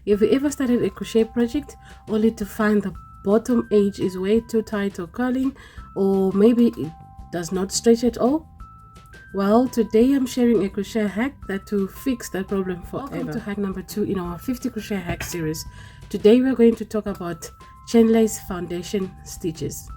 If you ever started a crochet project only to find the bottom edge is way too tight or curling, or maybe it does not stretch at all, well, today I'm sharing a crochet hack that will fix that problem forever. Welcome to hack number 2 in our 50 crochet hack series. Today we're going to talk about chainless foundation stitches.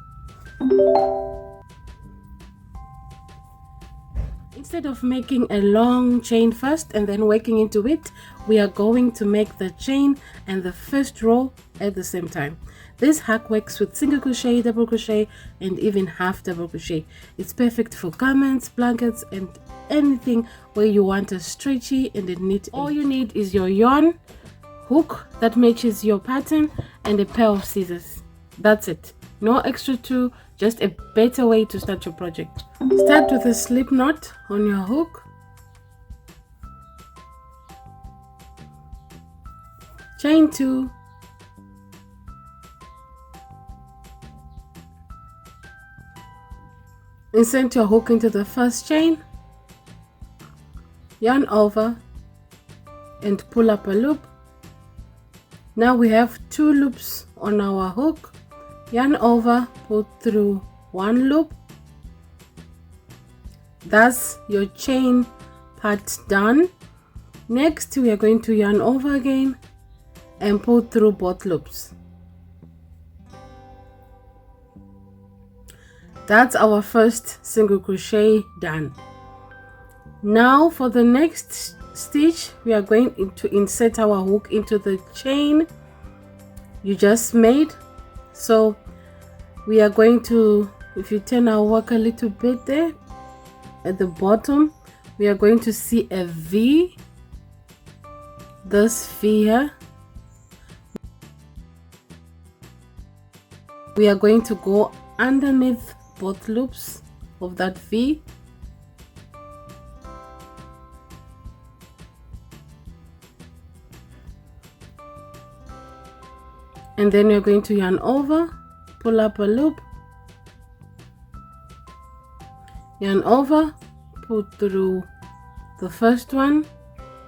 Instead of making a long chain first and then working into it, we are going to make the chain and the first row at the same time. This hack works with single crochet, double crochet, and even half double crochet. It's perfect for garments, blankets, and anything where you want a stretchy and a neat. All you need is your yarn, hook that matches your pattern, and a pair of scissors. That's it. No extra tool, just a better way to start your project. Start with a slip knot on your hook. Chain 2. Insert your hook into the first chain. Yarn over and pull up a loop. Now we have 2 loops on our hook. Yarn over, pull through 1 loop. That's your chain part done. Next we are going to yarn over again and pull through both loops. That's our first single crochet done. Now for the next stitch, we are going to insert our hook into the chain you just made. So we are going to, if you turn our work a little bit there at the bottom, we are going to see a V, this V here. We are going to go underneath both loops of that V. And then we're going to yarn over, pull up a loop, yarn over, pull through the first one,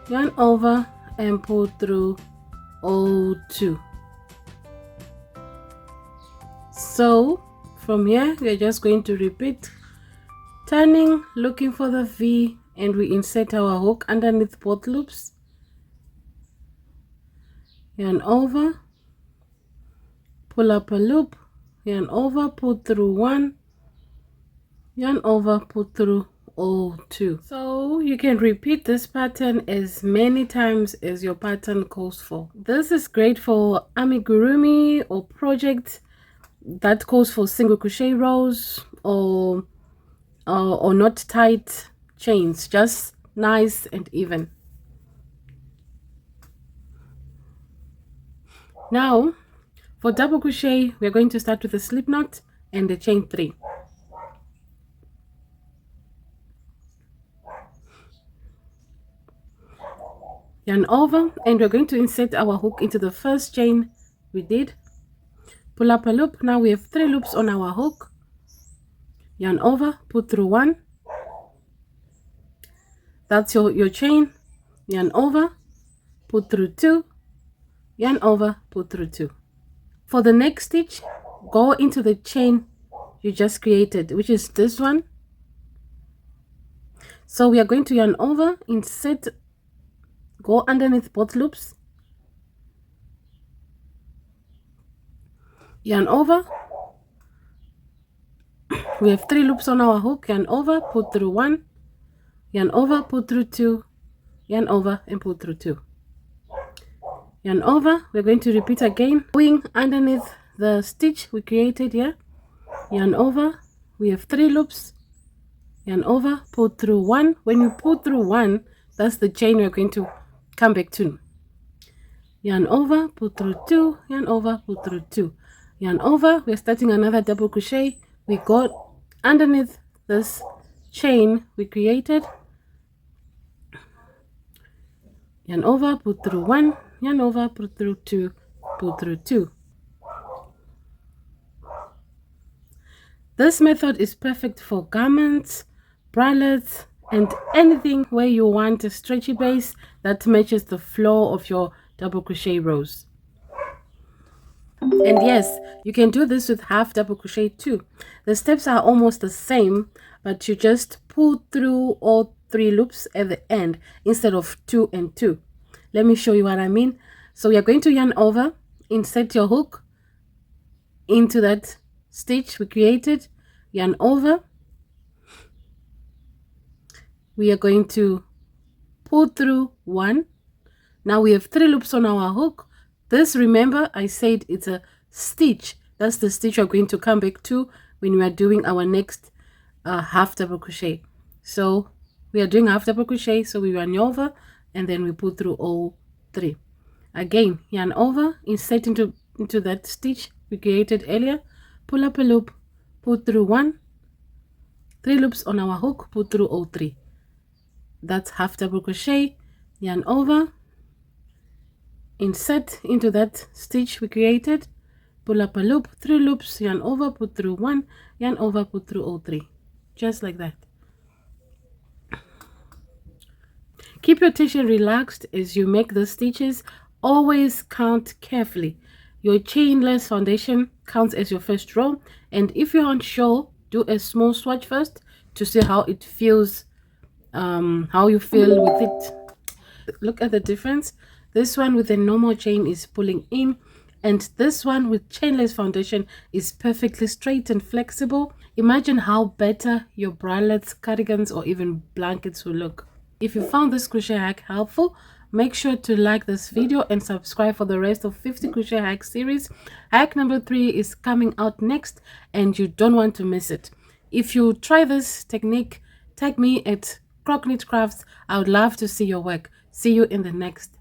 yarn over and pull through all 2. So from here we are just going to repeat, turning, looking for the V, and we insert our hook underneath both loops, yarn over, pull up a loop, yarn over, pull through 1, yarn over, pull through all 2. So you can repeat this pattern as many times as your pattern calls for. This is great for amigurumi or projects that calls for single crochet rows or not tight chains, just nice and even. Now for double crochet, we are going to start with a slip knot and the chain 3. Yarn over, and we're going to insert our hook into the first chain we did. Pull up a loop. Now we have 3 loops on our hook. Yarn over, pull through 1. That's your chain. Yarn over, pull through 2. Yarn over, pull through 2. For the next stitch, go into the chain you just created, which is this one. So we are going to yarn over, insert, go underneath both loops, yarn over. We have 3 loops on our hook. Yarn over, pull through 1, yarn over, pull through 2, yarn over and pull through 2. Yarn over. We're going to repeat again, going underneath the stitch we created here. Yarn over. We have 3 loops. Yarn over, pull through 1. When you pull through 1, that's the chain we're going to come back to. Yarn over, pull through 2, yarn over, pull through 2. Yarn over. We're starting another double crochet. We go underneath this chain we created. Yarn over, pull through 1, yarn over, pull through 2, pull through 2. This method is perfect for garments, bralettes, and anything where you want a stretchy base that matches the flow of your double crochet rows. And yes, you can do this with half double crochet too. The steps are almost the same, but you just pull through all 3 loops at the end instead of 2 and 2. Let me show you what I mean. So we are going to yarn over, insert your hook into that stitch we created, yarn over. We are going to pull through 1. Now we have 3 loops on our hook. This, remember, I said it's a stitch. That's the stitch we're going to come back to when we are doing our next half double crochet. So we are doing half double crochet, so we yarn over and then we pull through all 3. Again, yarn over, insert into that stitch we created earlier, pull up a loop, pull through 1, 3 loops on our hook, pull through all 3. That's half double crochet, yarn over, insert into that stitch we created, pull up a loop, 3 loops, yarn over, put through 1, yarn over, put through all 3, just like that. Keep your tension relaxed as you make the stitches. Always count carefully. Your chainless foundation counts as your first row, and if you're unsure, do a small swatch first to see how it feels, how you feel with it. Look at the difference. This one with a normal chain is pulling in, and this one with chainless foundation is perfectly straight and flexible. Imagine how better your bralettes, cardigans, or even blankets will look. If you found this crochet hack helpful, make sure to like this video and subscribe for the rest of 50 crochet hack series. Hack number 3 is coming out next, and you don't want to miss it. If you try this technique, tag me at Crochet Crafts. I would love to see your work. See you in the next